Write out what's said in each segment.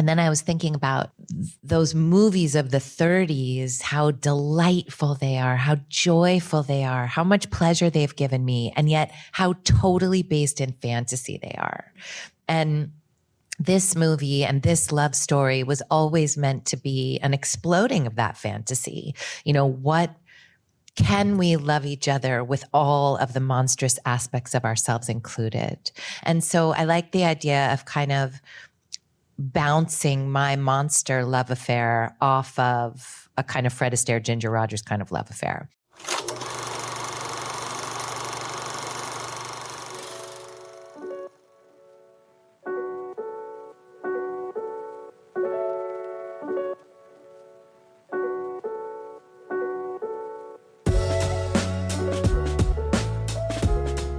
And then I was thinking about those movies of the 30s, how delightful they are, how joyful they are, how much pleasure they've given me, and yet how totally based in fantasy they are. And this movie and this love story was always meant to be an exploding of that fantasy. You know, what can we love each other with all of the monstrous aspects of ourselves included? And so I like the idea of kind of bouncing my monster love affair off of a kind of Fred Astaire, Ginger Rogers kind of love affair.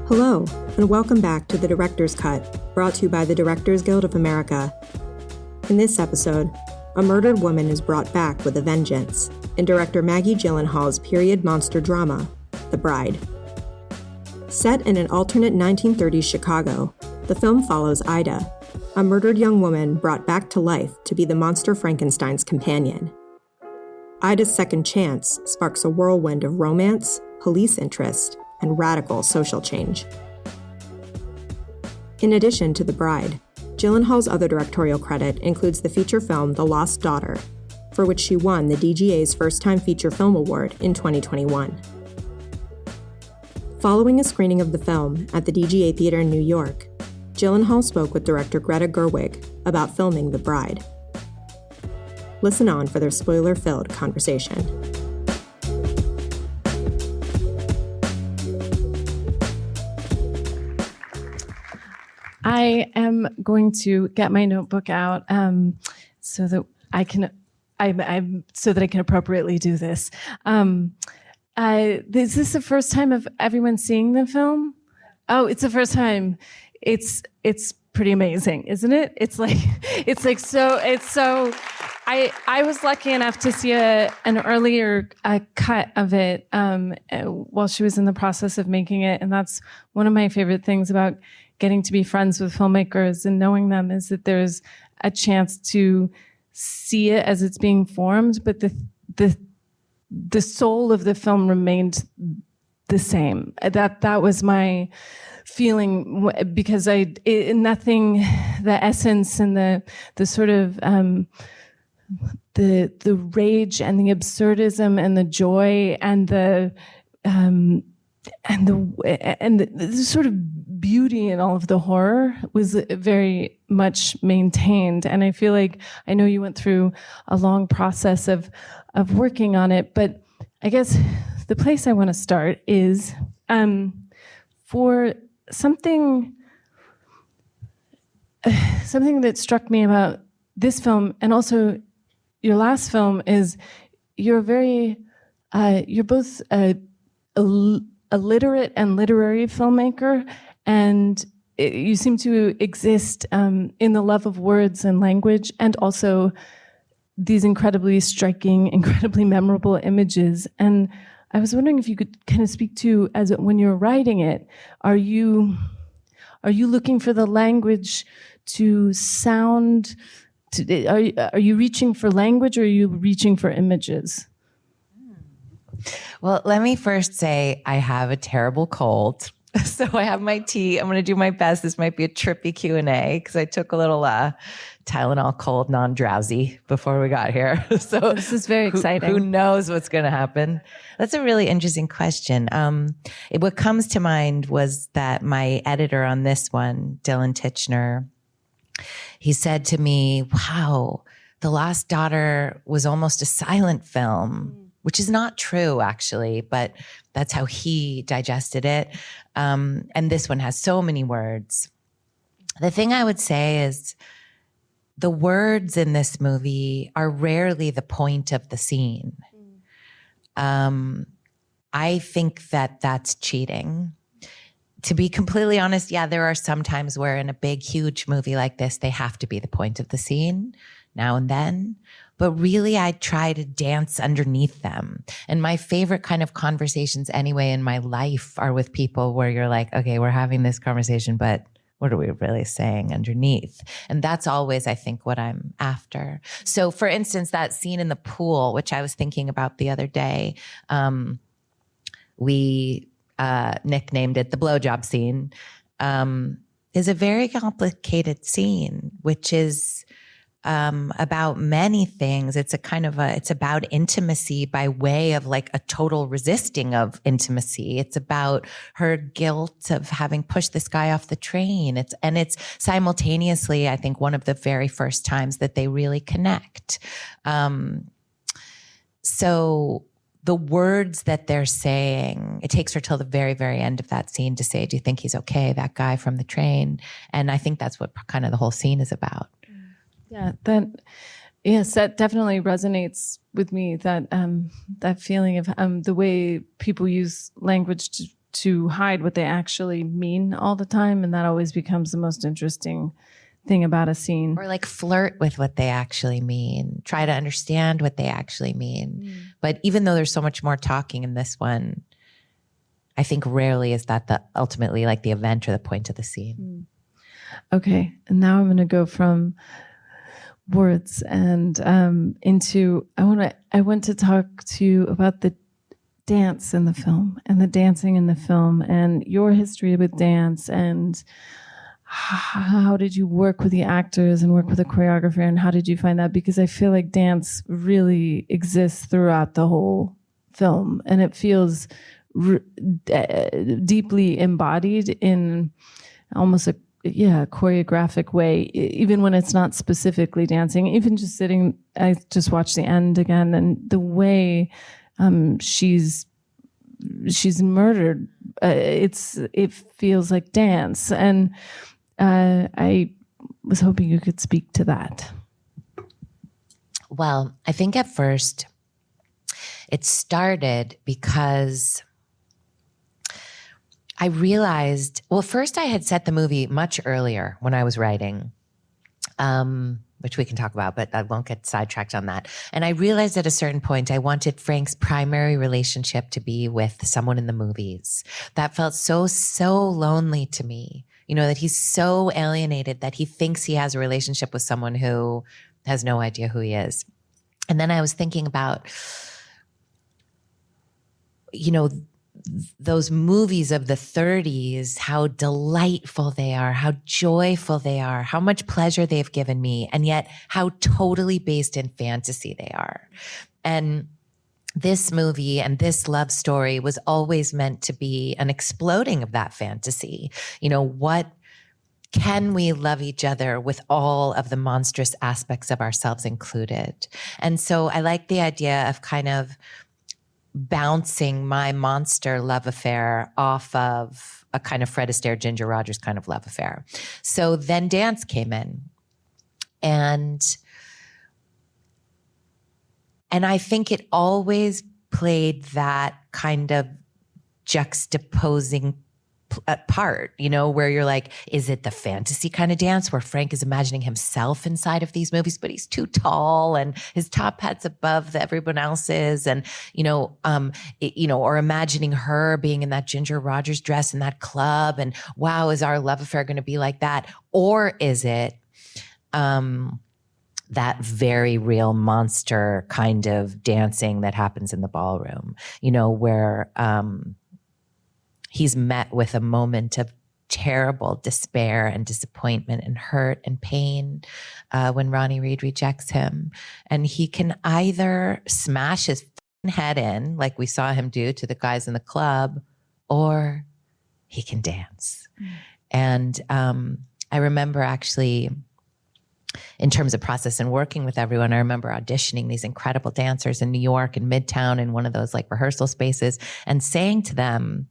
Hello, and welcome back to The Director's Cut, brought to you by the Directors Guild of America. In this episode, a murdered woman is brought back with a vengeance in director Maggie Gyllenhaal's period monster drama, The Bride. Set in an alternate 1930s Chicago, the film follows Ida, a murdered young woman brought back to life to be the monster Frankenstein's companion. Ida's second chance sparks a whirlwind of romance, police interest, and radical social change. In addition to The Bride, Gyllenhaal's other directorial credit includes the feature film The Lost Daughter, for which she won the DGA's First Time Feature Film Award in 2021. Following a screening of the film at the DGA Theater in New York, Gyllenhaal spoke with director Greta Gerwig about filming The Bride. Listen on for their spoiler-filled conversation. I am going to get my notebook out so that I can appropriately do this. Is this the first time of everyone seeing the film? Oh, it's the first time. It's pretty amazing, isn't it? It's so. I was lucky enough to see an earlier cut of it while she was in the process of making it, and that's one of my favorite things about getting to be friends with filmmakers and knowing them, is that there's a chance to see it as it's being formed, but the soul of the film remained the same. That was my feeling, because nothing, the essence and the sort of the rage and the absurdism and the joy and the sort of beauty in all of the horror was very much maintained. And I feel like, I know you went through a long process of working on it, but I guess the place I want to start is for something that struck me about this film and also your last film is you're both a literate and literary filmmaker, and you seem to exist in the love of words and language, and also these incredibly striking, incredibly memorable images. And I was wondering if you could kind of speak to, when you're writing it, are you looking for the language to sound? Are you reaching for language, or are you reaching for images? Well, let me first say I have a terrible cold. So I have my tea. I'm going to do my best. This might be a trippy Q&A because I took a little Tylenol cold, non-drowsy before we got here. So this is very exciting. Who knows what's going to happen? That's a really interesting question. What comes to mind was that my editor on this one, Dylan Titchener, he said to me, wow, The Lost Daughter was almost a silent film, which is not true, actually, but that's how he digested it. And this one has so many words. The thing I would say is the words in this movie are rarely the point of the scene. I think that that's cheating. To be completely honest, yeah, there are some times where in a big, huge movie like this, they have to be the point of the scene now and then. But really, I try to dance underneath them. And my favorite kind of conversations anyway in my life are with people where you're like, okay, we're having this conversation, but what are we really saying underneath? And that's always, I think, what I'm after. So for instance, that scene in the pool, which I was thinking about the other day, we nicknamed it the blowjob scene, is a very complicated scene, which is about many things. It's it's about intimacy by way of like a total resisting of intimacy. It's about her guilt of having pushed this guy off the train. It's simultaneously, I think, one of the very first times that they really connect. So the words that they're saying, it takes her till the very, very end of that scene to say, do you think he's okay, that guy from the train? And I think that's what kind of the whole scene is about. Yeah, that definitely resonates with me. That feeling of the way people use language to hide what they actually mean all the time, and that always becomes the most interesting thing about a scene. Or like flirt with what they actually mean, try to understand what they actually mean. But even though there's so much more talking in this one, I think rarely is that ultimately like the event or the point of the scene. Okay, and now I'm going to go from words and into I want to talk to you about the dance in the film and the dancing in the film and your history with dance, and how did you work with the actors and work with the choreographer, and how did you find that? Because I feel like dance really exists throughout the whole film, and it feels deeply embodied in almost a choreographic way, even when it's not specifically dancing. Even just sitting, I just watched the end again, and the way she's murdered, it feels like dance, and I was hoping you could speak to that. Well, I think at first it started because I realized, well, first I had set the movie much earlier when I was writing, which we can talk about, but I won't get sidetracked on that. And I realized at a certain point, I wanted Frank's primary relationship to be with someone in the movies. That felt so lonely to me, that he's so alienated that he thinks he has a relationship with someone who has no idea who he is. And then I was thinking about, those movies of the 30s, how delightful they are, how joyful they are, how much pleasure they've given me, and yet how totally based in fantasy they are. And this movie and this love story was always meant to be an exploding of that fantasy. What can we love each other with all of the monstrous aspects of ourselves included? And so I like the idea of kind of bouncing my monster love affair off of a kind of Fred Astaire, Ginger Rogers kind of love affair. So then dance came in. And I think it always played that kind of juxtaposing part, where you're like, is it the fantasy kind of dance where Frank is imagining himself inside of these movies, but he's too tall and his top hat's above everyone else's, and or imagining her being in that Ginger Rogers dress in that club, and wow, is our love affair going to be like that? Or is it that very real monster kind of dancing that happens in the ballroom, where he's met with a moment of terrible despair and disappointment and hurt and pain when Ronnie Reed rejects him. And he can either smash his head in, like we saw him do to the guys in the club, or he can dance. And I remember actually, in terms of process and working with everyone, I remember auditioning these incredible dancers in New York and Midtown in one of those like rehearsal spaces, and saying to them,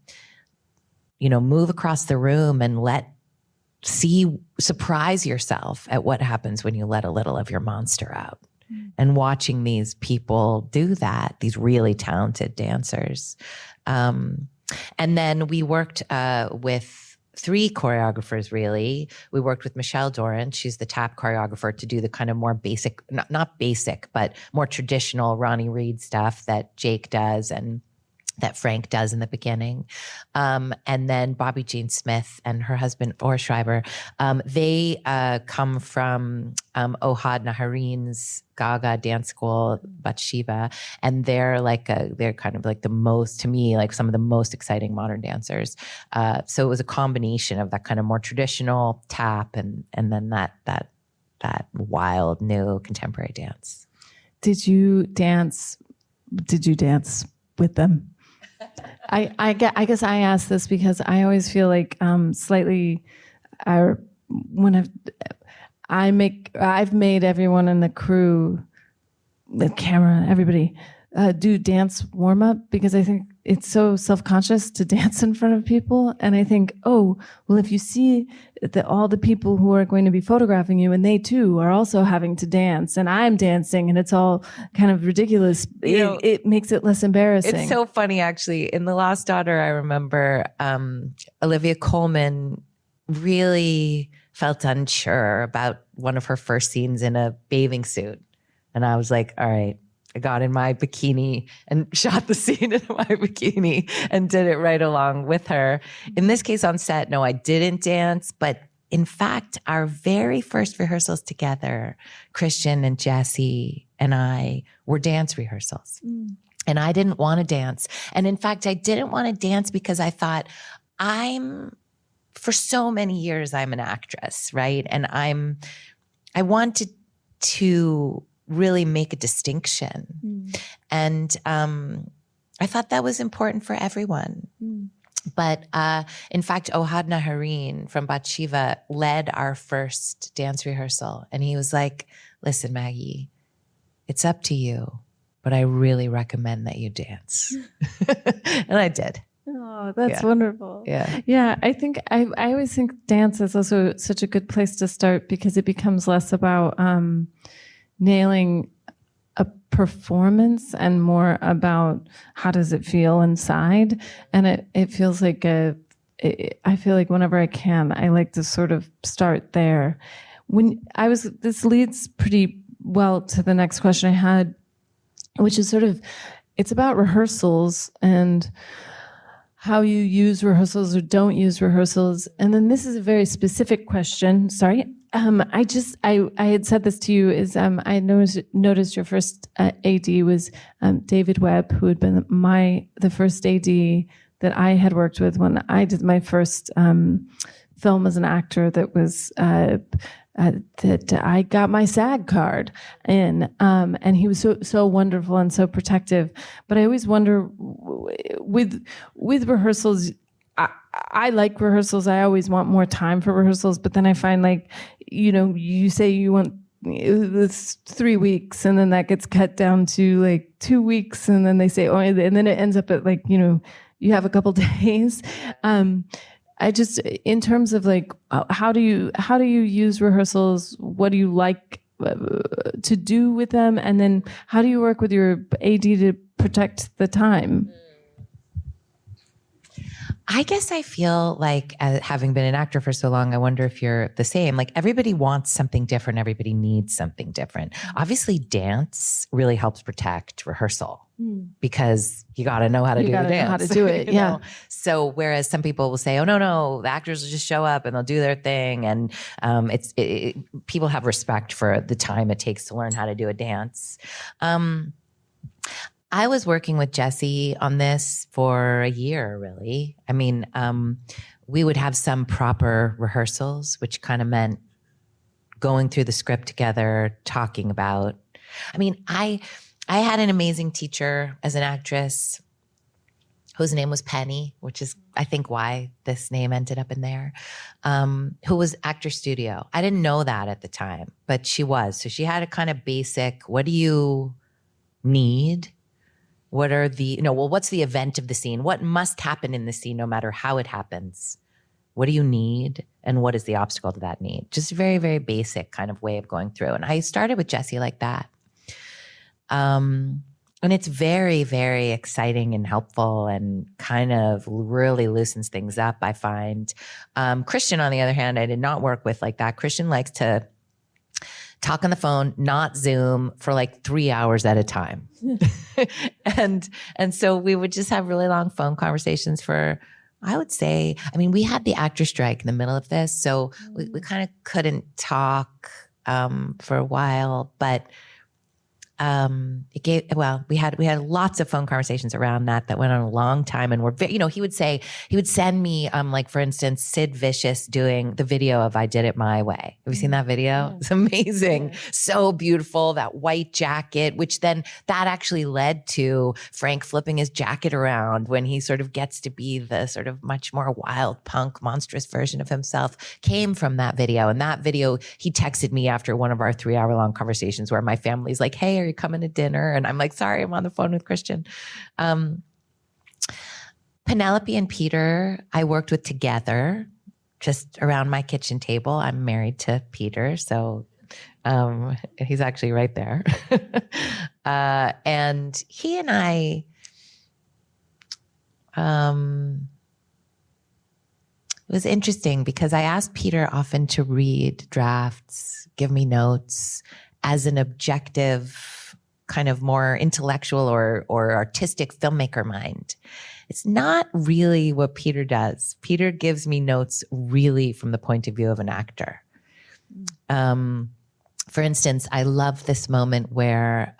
move across the room and surprise yourself at what happens when you let a little of your monster out. And watching these people do that, these really talented dancers. And then we worked with 3 choreographers, really. We worked with Michelle Doran. She's the tap choreographer, to do the kind of more basic, not basic, but more traditional Ronnie Reed stuff that Jake does. And that Frank does in the beginning. And then Bobby Jean Smith and her husband, Or Schreiber, they come from Ohad Naharin's Gaga dance school, Bathsheba. And they're kind of like the most, to me, like some of the most exciting modern dancers. So it was a combination of that kind of more traditional tap and then that wild new contemporary dance. Did you dance with them? I guess I ask this because I always feel like I've made everyone in the crew, the camera, everybody, do dance warm up because I think it's so self-conscious to dance in front of people. And I think, oh, well, if you see all the people who are going to be photographing you and they too are also having to dance and I'm dancing and it's all kind of ridiculous, it makes it less embarrassing. It's so funny, actually. In The Lost Daughter, I remember Olivia Colman really felt unsure about one of her first scenes in a bathing suit. And I was like, all right, I got in my bikini and shot the scene in my bikini and did it right along with her. In this case on set, no, I didn't dance. But in fact, our very first rehearsals together, Christian and Jesse and I were dance rehearsals. And I didn't want to dance. And in fact, I didn't want to dance because I thought for so many years, I'm an actress, right? And I wanted to really make a distinction. And I thought that was important for everyone. But in fact, Ohad Naharin from Bathsheba led our first dance rehearsal. And he was like, listen, Maggie, it's up to you, but I really recommend that you dance. And I did. Oh, that's wonderful. Yeah. I think I always think dance is also such a good place to start because it becomes less about nailing a performance and more about how does it feel inside. And it feels like I feel like whenever I can, I like to sort of start there. This leads pretty well to the next question I had, which is it's about rehearsals and how you use rehearsals or don't use rehearsals. And then this is a very specific question. Sorry. I had said this to you I noticed your first AD was David Webb, who had been the first AD that I had worked with when I did my first film as an actor that was that I got my SAG card in, and he was so wonderful and so protective. But I always wonder with rehearsals. I like rehearsals. I always want more time for rehearsals, but then I find you say you want it's 3 weeks, and then that gets cut down to like 2 weeks, and then they say, oh, and then it ends up at you have a couple days. I just, in terms of how do you use rehearsals? What do you like to do with them? And then how do you work with your AD to protect the time? I guess I feel like, having been an actor for so long, I wonder if you're the same. Like, everybody wants something different. Everybody needs something different. Obviously, dance really helps protect rehearsal because you got to know how to do the dance. Know how to do it, yeah. know? So whereas some people will say, oh, no, the actors will just show up and they'll do their thing. And people have respect for the time it takes to learn how to do a dance. I was working with Jesse on this for a year, really. I mean, we would have some proper rehearsals, which kind of meant going through the script together, talking about. I mean, I had an amazing teacher as an actress whose name was Penny, which is, I think, why this name ended up in there, who was Actor Studio. I didn't know that at the time, but she was. So she had a kind of basic, what do you need? What are what's the event of the scene? What must happen in the scene no matter how it happens? What do you need? And what is the obstacle to that need? Just a very, very basic kind of way of going through. And I started with Jesse like that. And it's very, very exciting and helpful and kind of really loosens things up, I find. Christian, on the other hand, I did not work with like that. Christian likes to talk on the phone, not Zoom, for like 3 hours at a time. and so we would just have really long phone conversations for, I would say, I mean, we had the actor strike in the middle of this, so we kind of couldn't talk for a while, but we had lots of phone conversations around that went on a long time, and he would send me like, for instance, Sid Vicious doing the video of I Did It My Way. Have you seen that video? Yeah. It's amazing. Yeah. So beautiful, that white jacket, which then that actually led to Frank flipping his jacket around when he sort of gets to be the sort of much more wild punk monstrous version of himself, came from that video. And that video, he texted me after one of our 3-hour-long conversations where my family's like, hey, are you coming to dinner? And I'm like, sorry, I'm on the phone with Christian. Penelope and Peter, I worked with together just around my kitchen table. I'm married to Peter, so he's actually right there. And he and I, it was interesting because I asked Peter often to read drafts, give me notes as an objective, kind of more intellectual or artistic filmmaker mind. It's not really what Peter does. Peter gives me notes really from the point of view of an actor. For instance, I love this moment where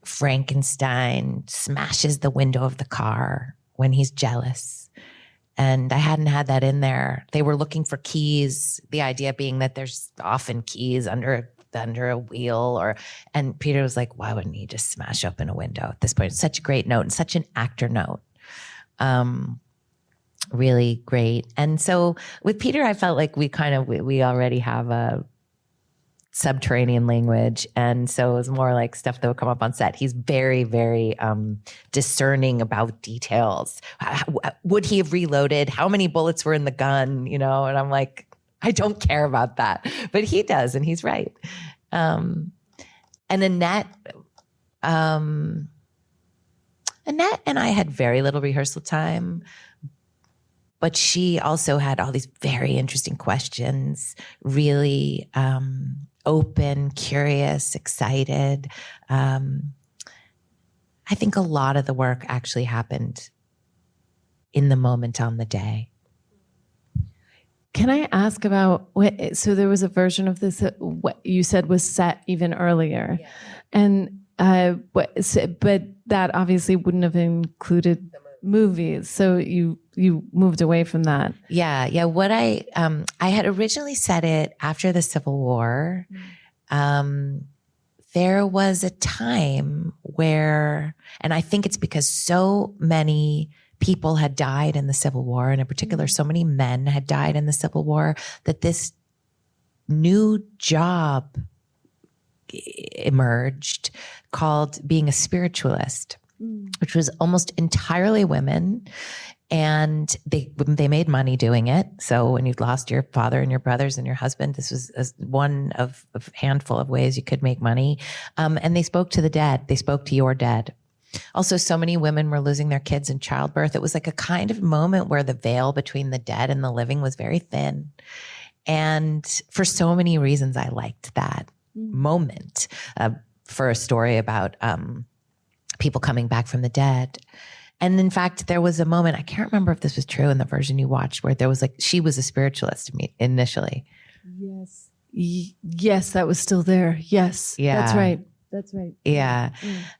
Frankenstein smashes the window of the car when he's jealous. And I hadn't had that in there. They were looking for keys, the idea being that there's often keys under a wheel, and Peter was like, why wouldn't he just smash open a window at this point? It's such a great note and such an actor note. Really great. And so with Peter, I felt like we already have a subterranean language. And so it was more like stuff that would come up on set. He's very, very discerning about details. Would he have reloaded? How many bullets were in the gun? And I'm like, I don't care about that, but he does, and he's right. And Annette and I had very little rehearsal time, but she also had all these very interesting questions, really open, curious, excited. I think a lot of the work actually happened in the moment on the day. Can I ask about so there was a version of this that what you said was set even earlier, yeah. And but that obviously wouldn't have included movies. So you moved away from that. Yeah. What I had originally set it after the Civil War. There was a time where, and I think it's because so many people had died in the Civil War, and in particular, so many men had died in the Civil War, that this new job emerged called being a spiritualist, which was almost entirely women. And they made money doing it. So when you'd lost your father and your brothers and your husband, this was one of a handful of ways you could make money. And they spoke to the dead. They spoke to your dead. Also, so many women were losing their kids in childbirth. It was like a kind of moment where the veil between the dead and the living was very thin. And for so many reasons, I liked that moment for a story about people coming back from the dead. And in fact, there was a moment, I can't remember if this was true in the version you watched, where there was like, she was a spiritualist initially. Yes. Yes, that was still there. Yes. Yeah. That's right. That's right. Yeah.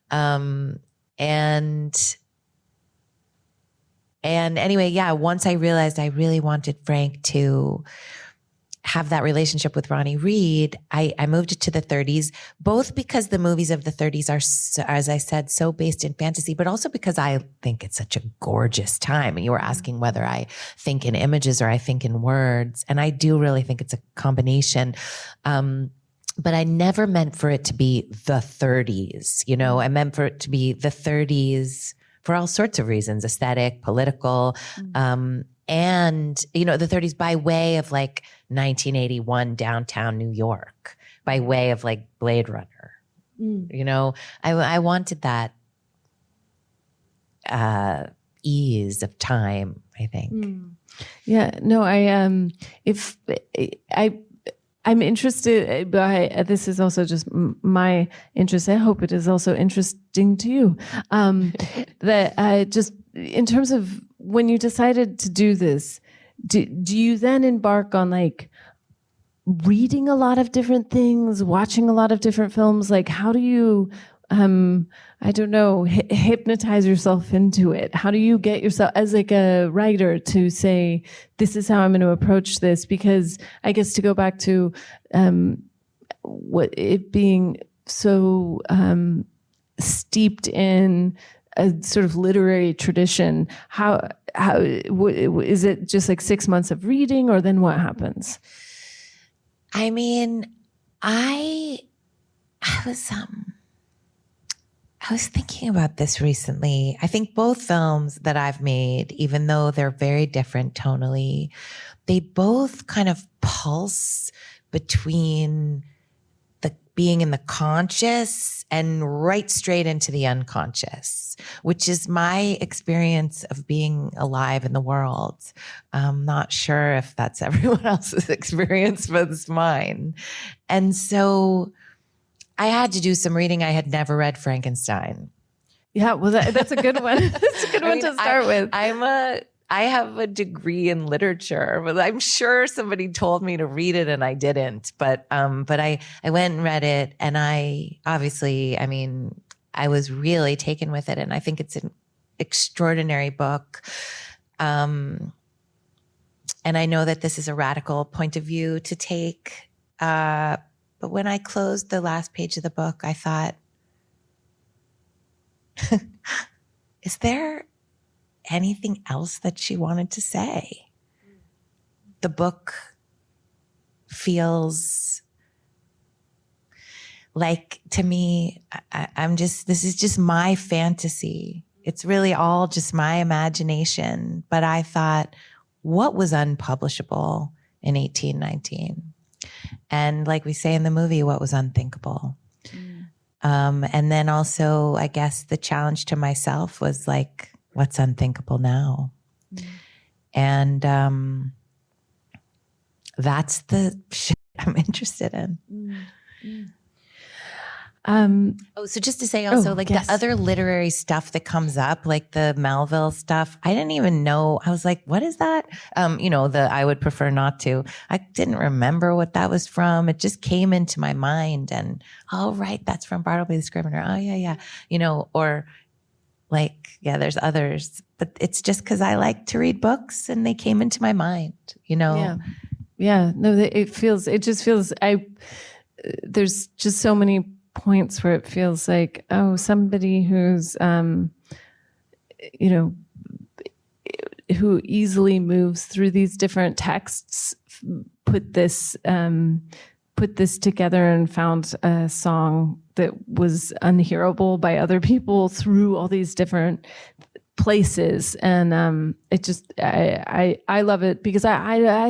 And anyway, yeah, once I realized I really wanted Frank to have that relationship with Ronnie Reed, I moved it to the 30s, both because the movies of the 30s are, as I said, so based in fantasy, but also because I think it's such a gorgeous time. And you were asking whether I think in images or I think in words. And I do really think it's a combination. But I never meant for it to be the 30s. I meant for it to be the 30s for all sorts of reasons, aesthetic, political, and, the 30s by way of like 1981 downtown New York, by way of like Blade Runner. I wanted that ease of time, I think. Yeah, no, I'm interested by, this is also just my interest. I hope it is also interesting to you. That just in terms of when you decided to do this, do you then embark on like reading a lot of different things, watching a lot of different films? Like, how do you, I don't know, hypnotize yourself into it? How do you get yourself as like a writer to say, this is how I'm going to approach this? Because I guess to go back to what it being so steeped in a sort of literary tradition, how is it just like 6 months of reading, or then what happens? I mean, I was thinking about this recently. I think both films that I've made, even though they're very different tonally, they both kind of pulse between the being in the conscious and right straight into the unconscious, which is my experience of being alive in the world. I'm not sure if that's everyone else's experience, but it's mine. And so I had to do some reading. I had never read Frankenstein. Yeah, well, that's a good one. That's a good one to start with. I have a degree in literature, but I'm sure somebody told me to read it and I didn't. But I went and read it, and I was really taken with it, and I think it's an extraordinary book. And I know that this is a radical point of view to take. But when I closed the last page of the book, I thought, is there anything else that she wanted to say? The book feels like, to me, this is just my fantasy. It's really all just my imagination. But I thought, what was unpublishable in 1819? And like we say in the movie, what was unthinkable? And then also, I guess the challenge to myself was like, what's unthinkable now? And that's the shit I'm interested in. So just to say also, yes. The other literary stuff that comes up, like the Melville stuff, I didn't even know. I was like, what is that? The I would prefer not to. I didn't remember what that was from. It just came into my mind, and right, that's from Bartleby the Scrivener. Oh yeah. Or like, yeah, there's others, but it's just because I like to read books and they came into my mind, Yeah. No, it just feels, there's just so many points where it feels like, somebody who's, who easily moves through these different texts, put this together and found a song that was unhearable by other people through all these different places. And it just, I love it because I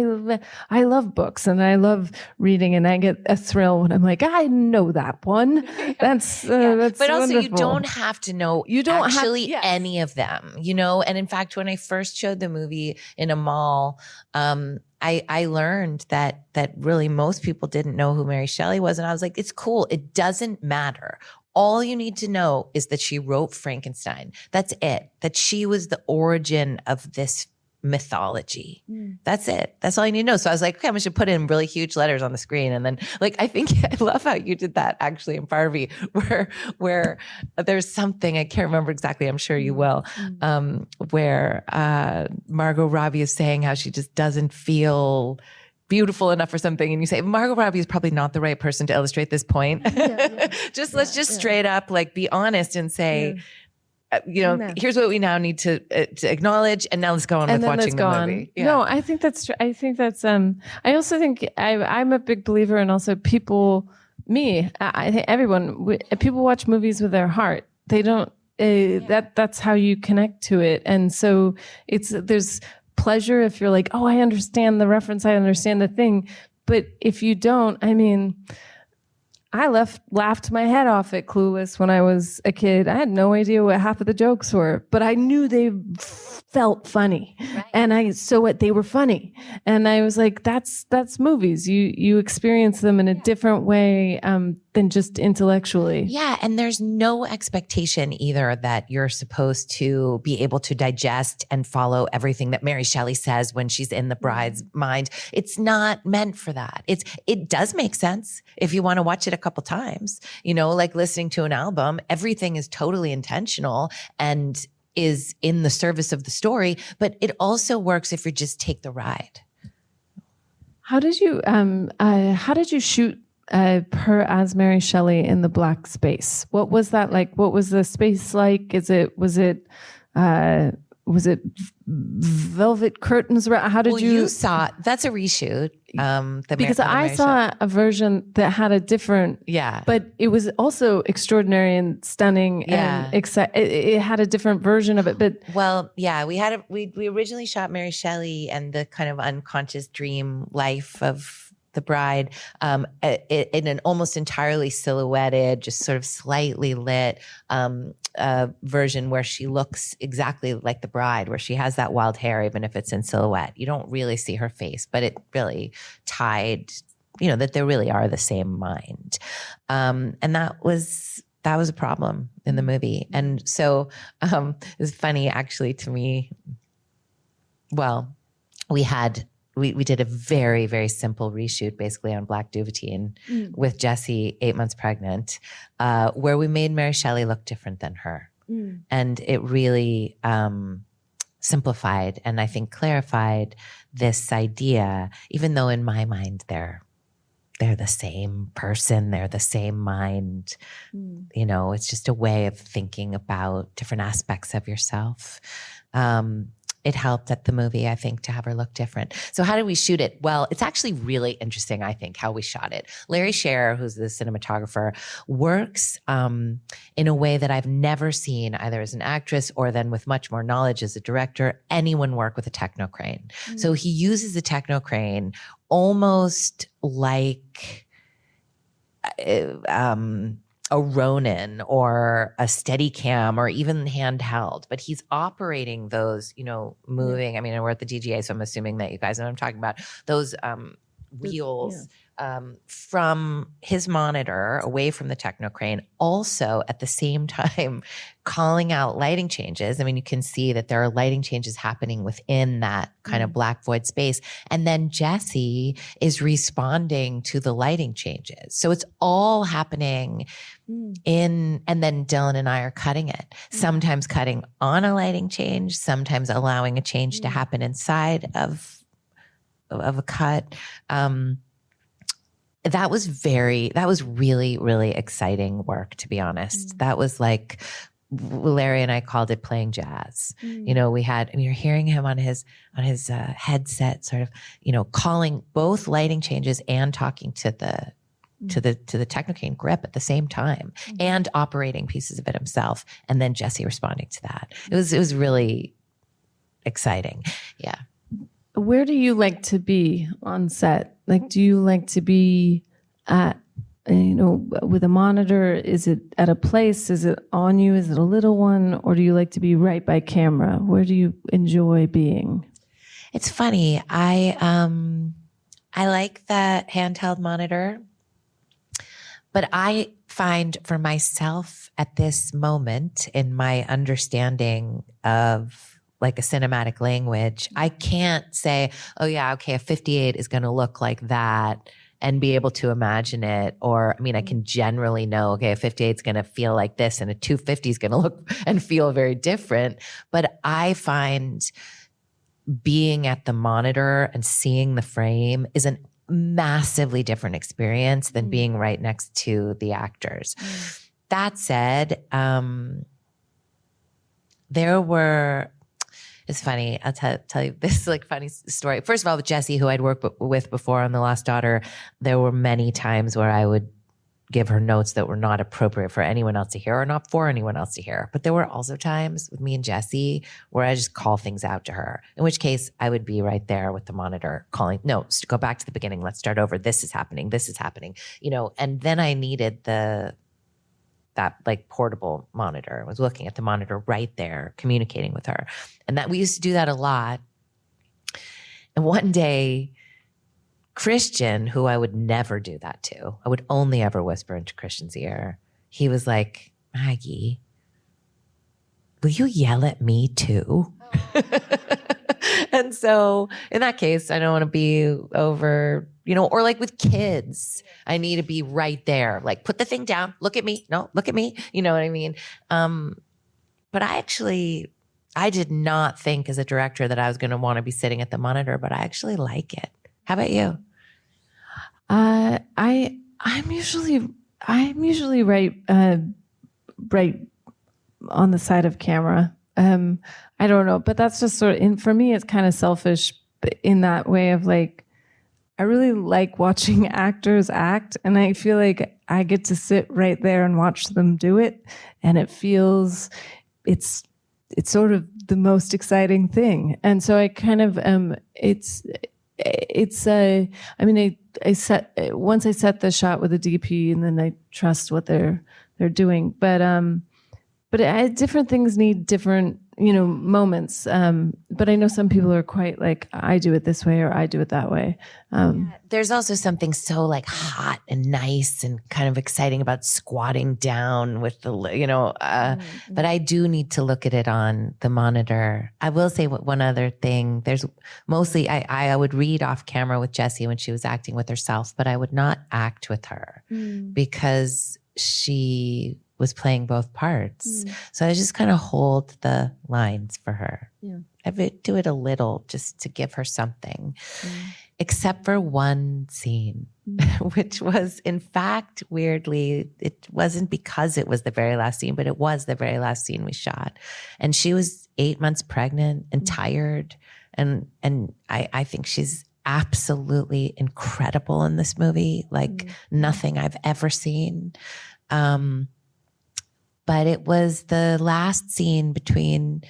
love books and I love reading, and I get a thrill when I'm like, I know that one. That's but also wonderful. You don't have to know any of them, And in fact, when I first showed the movie in a mall, I learned that really most people didn't know who Mary Shelley was. And I was like, it's cool. It doesn't matter. All you need to know is that she wrote Frankenstein. That's it. That she was the origin of this mythology. That's it. That's all you need to know. So I was like, okay, I should put in really huge letters on the screen. And then I think I love how you did that actually in Barbie, where there's something, I can't remember exactly, I'm sure you will, where Margot Robbie is saying how she just doesn't feel beautiful enough or something, and you say Margot Robbie is probably not the right person to illustrate this point. Let's just straight up be honest and say, here's what we now need to acknowledge, and now let's go on with watching the movie. Yeah. No, I think that's true. I think that's I also think I'm a big believer in also people. I think everyone. People watch movies with their heart. They don't. That's how you connect to it, and so there's pleasure if you're like, I understand the reference, I understand the thing. But if you don't, I laughed my head off at Clueless when I was a kid. I had no idea what half of the jokes were, but I knew they felt funny, right. And they were funny, and I was like, "That's movies. You experience them in a different way than just intellectually." Yeah, and there's no expectation either that you're supposed to be able to digest and follow everything that Mary Shelley says when she's in the bride's mind. It's not meant for that. It does make sense if you want to watch it a couple times, like listening to an album. Everything is totally intentional and is in the service of the story, but it also works if you just take the ride. How did you shoot her as Mary Shelley in the black space? What was that like? What was the space like? Was it velvet curtains? How did you saw? That's a reshoot. Because I saw a version that had a different, but it was also extraordinary and stunning, and it had a different version of it. But we originally shot Mary Shelley and the kind of unconscious dream life of the bride in an almost entirely silhouetted, just sort of slightly lit version where she looks exactly like the bride, where she has that wild hair, even if it's in silhouette. You don't really see her face, but it really tied, that they really are the same mind. And that was a problem in the movie. And so it's funny actually to me. Well, we did a very, very simple reshoot basically on Black Duvetine with Jessie 8 months pregnant, where we made Mary Shelley look different than her. And it really simplified and I think clarified this idea, even though in my mind they're the same person, they're the same mind. It's just a way of thinking about different aspects of yourself. It helped at the movie, I think, to have her look different. So how did we shoot it? Well, it's actually really interesting, I think, how we shot it. Larry Sher, who's the cinematographer, works in a way that I've never seen, either as an actress or then with much more knowledge as a director, anyone work with a techno crane. So he uses a techno crane almost like a Ronin or a Steadicam or even handheld, but he's operating those, moving. I mean, we're at the DGA, so I'm assuming that you guys know what I'm talking about. Those wheels from his monitor away from the techno crane, also at the same time calling out lighting changes. I mean, you can see that there are lighting changes happening within that kind of black void space. And then Jessie is responding to the lighting changes. So it's all happening and then Dylan and I are cutting it, sometimes cutting on a lighting change, sometimes allowing a change to happen inside of a cut. That was really, really exciting work, to be honest. That was like, Larry and I called it playing jazz. You're hearing him on his headset, sort of, calling both lighting changes and talking to the Technocane grip at the same time and operating pieces of it himself. And then Jessie responding to that. It was really exciting. Yeah. Where do you like to be on set? Like, do you like to be at, with a monitor? Is it at a place? Is it on you? Is it a little one? Or do you like to be right by camera? Where do you enjoy being? It's funny. I like the handheld monitor, but I find for myself at this moment in my understanding of like a cinematic language, I can't say, oh yeah, okay, a 58 is going to look like that and be able to imagine it. Or, I mean, I can generally know, okay, a 58 is going to feel like this and a 250 is going to look and feel very different. But I find being at the monitor and seeing the frame is a massively different experience than being right next to the actors. That said, it's funny. I'll tell you this like funny story. First of all, with Jessie, who I'd worked with before on The Lost Daughter, there were many times where I would give her notes that were not appropriate for anyone else to hear or not for anyone else to hear. But there were also times with me and Jessie where I just call things out to her, in which case I would be right there with the monitor calling, no, go back to the beginning. Let's start over. This is happening. This is happening. And then I needed that like portable monitor. I was looking at the monitor right there, communicating with her. And that we used to do that a lot. And one day, Christian, who I would never do that to, I would only ever whisper into Christian's ear. He was like, Maggie, will you yell at me too? Oh. And so in that case, I don't want to be over, or like with kids, I need to be right there. Like, put the thing down, look at me. No, look at me. You know what I mean? But I did not think as a director that I was going to want to be sitting at the monitor, but I actually like it. How about you? I'm usually right on the side of camera. I don't know, but that's just for me, it's kind of selfish in that way of like, I really like watching actors act, and I feel like I get to sit right there and watch them do it, and it's sort of the most exciting thing. And so I kind of once I set the shot with a DP, and then I trust what they're doing. But different things need different moments. But I know some people are quite like, I do it this way or I do it that way. There's also something so like hot and nice and kind of exciting about squatting down with the, but I do need to look at it on the monitor. I will say one other thing. There's mostly, I would read off camera with Jessie when she was acting with herself, but I would not act with her because she was playing both parts. So I just kind of hold the lines for her. Yeah. I would do it a little just to give her something, except for one scene, which was, in fact, weirdly, it wasn't because it was the very last scene, but it was the very last scene we shot. And she was 8 months pregnant and tired. And I think she's absolutely incredible in this movie, like nothing I've ever seen. But it was the last scene between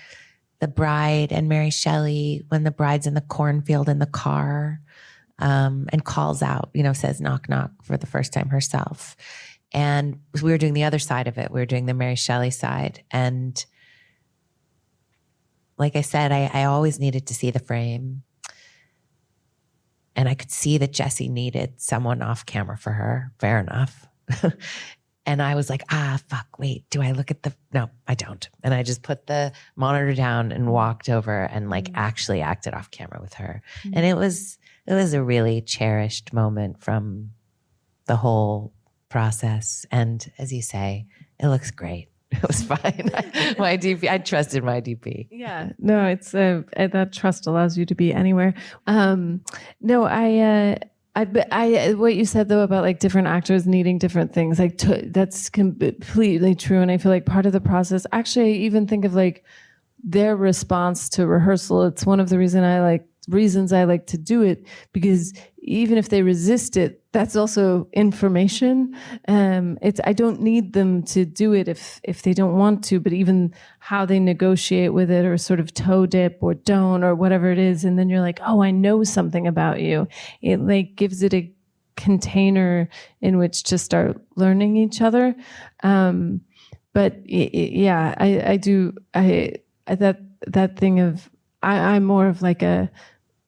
the bride and Mary Shelley when the bride's in the cornfield in the car and calls out, says knock, knock for the first time herself. And we were doing the other side of it. We were doing the Mary Shelley side. And like I said, I always needed to see the frame. And I could see that Jessie needed someone off camera for her. Fair enough. And I was like, fuck, wait, do I look at no, I don't. And I just put the monitor down and walked over and like actually acted off camera with her. And it was a really cherished moment from the whole process. And as you say, it looks great. It was fine. My DP, I trusted my DP. Yeah, no, it's that trust allows you to be anywhere. What you said though about like different actors needing different things, like that's completely true. And I feel like part of the process, actually, I even think of like their response to rehearsal. It's one of the reasons I like to do it, because even if they resist it, that's also information. I don't need them to do it if they don't want to, but even how they negotiate with it, or sort of toe dip or don't, or whatever it is. And then you're like, oh, I know something about you. It like gives it a container in which to start learning each other. But I do. That thing of, I'm more of like a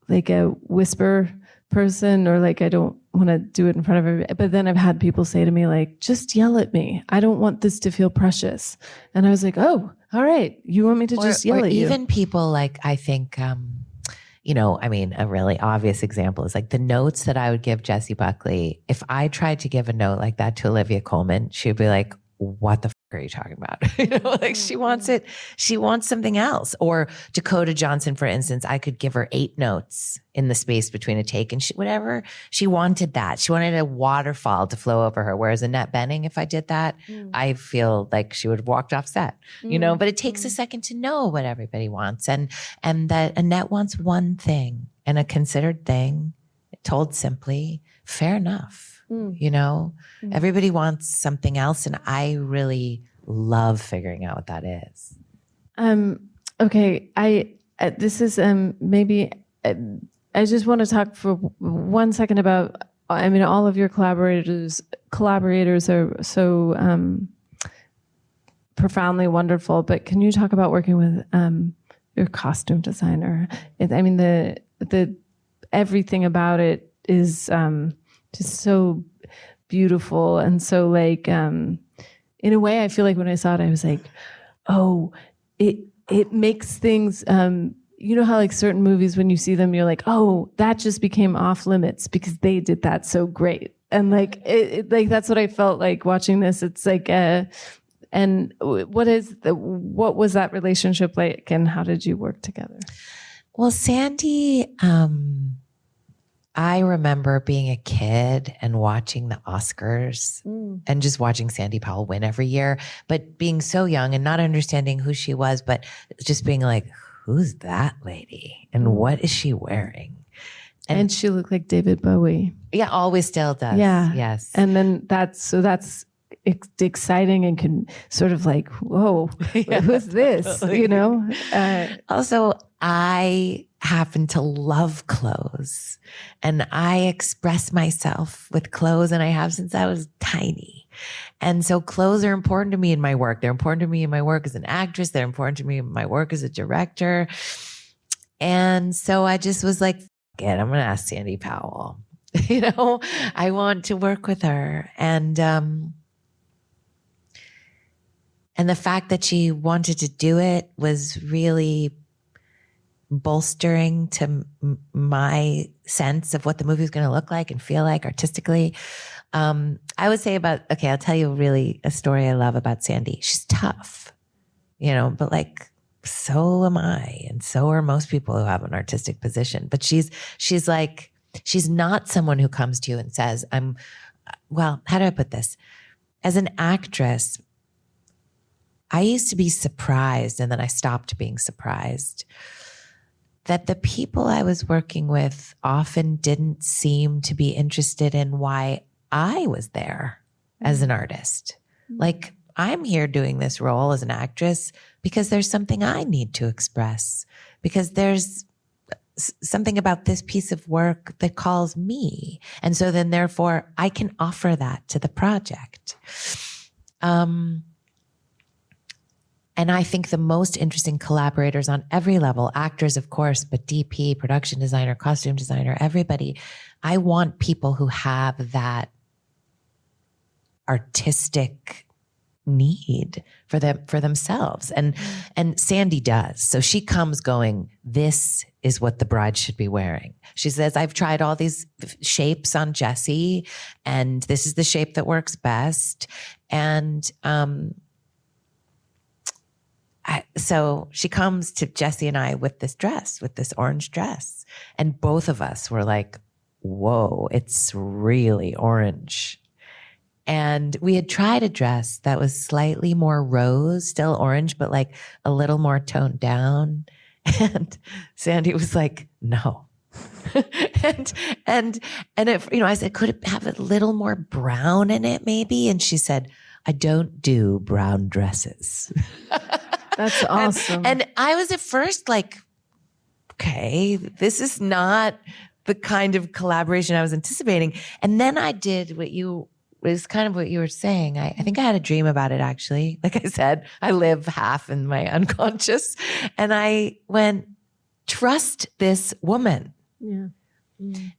whisper person, or like I don't want to do it in front of everybody. But then I've had people say to me like, just yell at me. I don't want this to feel precious. And I was like, oh, all right. You want me to just yell at you? Even people like, I think, a really obvious example is like the notes that I would give Jessie Buckley. If I tried to give a note like that to Olivia Colman, she'd be like, what the fuck are you talking about? Like she wants it. She wants something else. Or Dakota Johnson, for instance, I could give her 8 notes in the space between a take, and whatever she wanted that. She wanted a waterfall to flow over her. Whereas Annette Bening, if I did that, I feel like she would have walked off set, but it takes a second to know what everybody wants. And that Annette wants one thing, and a considered thing, told simply, fair enough. You know, everybody wants something else. And I really love figuring out what that is. Okay. This is maybe I just want to talk for 1 second about, I mean, all of your collaborators are so profoundly wonderful, but can you talk about working with your costume designer? I mean, the everything about it is just so beautiful. And so like, in a way, I feel like when I saw it, I was like, oh, it makes things, you know how like certain movies, when you see them, you're like, oh, that just became off limits because they did that so great. And like, like, that's what I felt like watching this. It's like, and what was that relationship like, and how did you work together? Well, Sandy, I remember being a kid and watching the Oscars and just watching Sandy Powell win every year, but being so young and not understanding who she was, but just being like, who's that lady? And what is she wearing? And she looked like David Bowie. Yeah, always still does. Yeah. Yes. And then that's exciting and can sort of like, whoa, who's this? You know? Also, I happen to love clothes, and I express myself with clothes, and I have since I was tiny. And so clothes are important to me in my work. They're important to me in my work as an actress. They're important to me in my work as a director. And so I just was like, I'm going to ask Sandy Powell. You know, I want to work with her. And the fact that she wanted to do it was really bolstering to my sense of what the movie was going to look like and feel like artistically. I would say I'll tell you really a story I love about Sandy. She's tough, you know, but like, so am I. And so are most people who have an artistic position. But she's not someone who comes to you and says, how do I put this? As an actress, I used to be surprised, and then I stopped being surprised, that the people I was working with often didn't seem to be interested in why I was there as an artist. Like, I'm here doing this role as an actress because there's something I need to express, because there's something about this piece of work that calls me. And so then therefore I can offer that to the project. And I think the most interesting collaborators on every level, actors, of course, but DP, production designer, costume designer, everybody, I want people who have that artistic need for themselves. And Sandy does. So she comes going, this is what the bride should be wearing. She says, I've tried all these shapes on Jessie, and this is the shape that works best. And so she comes to Jessie and I with this dress, with this orange dress. And both of us were like, whoa, it's really orange. And we had tried a dress that was slightly more rose, still orange, but like a little more toned down. And Sandy was like, no. and if, you know, I said, could it have a little more brown in it maybe? And she said, I don't do brown dresses. That's awesome. And I was at first like, okay, this is not the kind of collaboration I was anticipating. And then I did what you were saying. I think I had a dream about it, actually. Like I said, I live half in my unconscious. And I went, trust this woman. Yeah.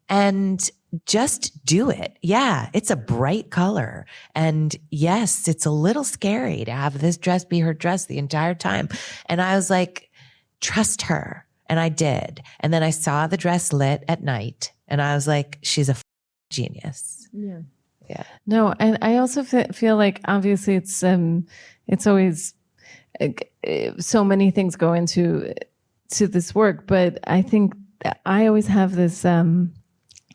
And just do it. Yeah, it's a bright color. And yes, it's a little scary to have this dress be her dress the entire time. And I was like, trust her. And I did. And then I saw the dress lit at night. And I was like, she's a genius. Yeah. Yeah. No, and I also feel like obviously it's always so many things go into this work, but I think I always have this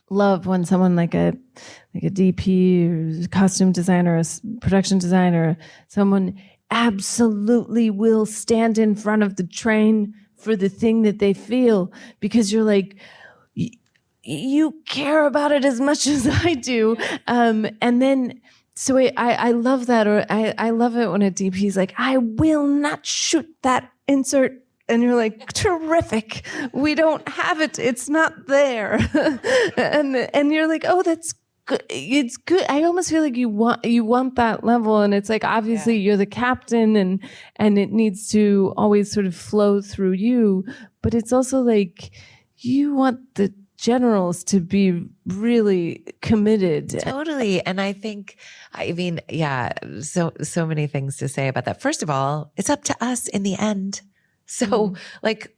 love when someone like a DP or costume designer, or production designer, someone absolutely will stand in front of the train for the thing that they feel, because you're like, you care about it as much as I do. And then, so I love that, or I love it when a DP is like, I will not shoot that insert. And you're like, terrific. We don't have it. It's not there. and you're like, oh, that's good. It's good. I almost feel like you want that level. And it's like, obviously you're the captain and it needs to always sort of flow through you. But it's also like, you want the generals to be really committed. Totally. And I think, so many things to say about that. First of all, it's up to us in the end. So like,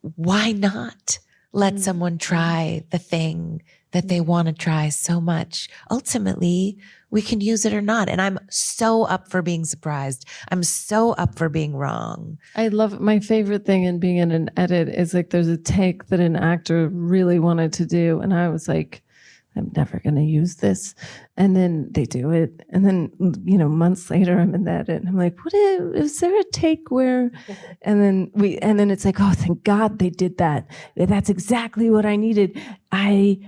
why not let someone try the thing that they want to try so much? Ultimately, we can use it or not. And I'm so up for being surprised. I'm so up for being wrong. I love, my favorite thing in being in an edit is like, there's a take that an actor really wanted to do. And I was like, I'm never going to use this. And then they do it. And then, months later I'm in that edit and I'm like, is there a take where, and then it's like, oh, thank God they did that. That's exactly what I needed. I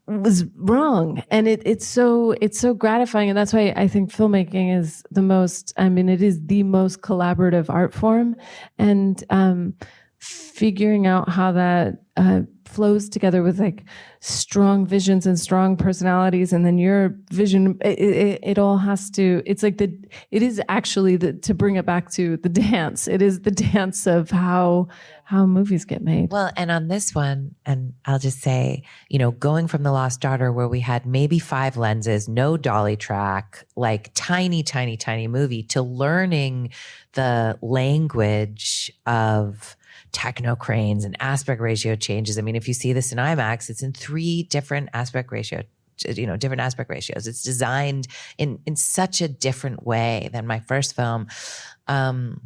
was wrong. And it's so gratifying. And that's why I think filmmaking is it is the most collaborative art form. And, figuring out how that flows together with like strong visions and strong personalities, and then your vision, it all has to, it's like it is actually to bring it back to the dance. It is the dance of how movies get made. Well, and on this one, and I'll just say, going from The Lost Daughter, where we had maybe 5 lenses, no dolly track, like tiny, tiny, tiny movie, to learning the language of techno cranes and aspect ratio changes. I mean, if you see this in IMAX, it's in 3 different aspect ratios. It's designed in such a different way than my first film, and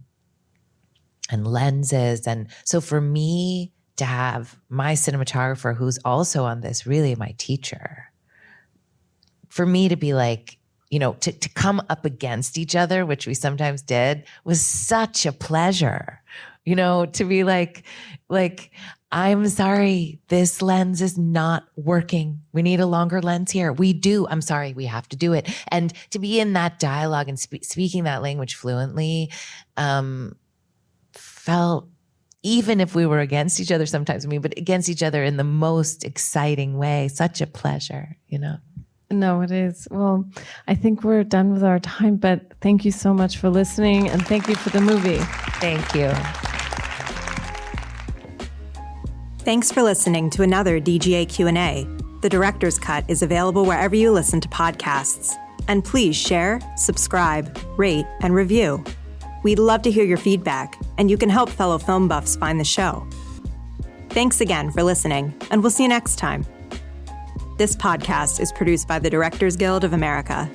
lenses. And so for me to have my cinematographer, who's also on this, really my teacher, for me to be like, to come up against each other, which we sometimes did, was such a pleasure. To be like, I'm sorry, this lens is not working. We need a longer lens here. We do. I'm sorry, we have to do it. And to be in that dialogue and speaking that language fluently, felt, even if we were against each other sometimes, but against each other in the most exciting way, such a pleasure, No, it is. Well, I think we're done with our time, but thank you so much for listening, and thank you for the movie. Thank you. Thanks for listening to another DGA Q&A. The Director's Cut is available wherever you listen to podcasts. And please share, subscribe, rate, and review. We'd love to hear your feedback, and you can help fellow film buffs find the show. Thanks again for listening, and we'll see you next time. This podcast is produced by the Directors Guild of America.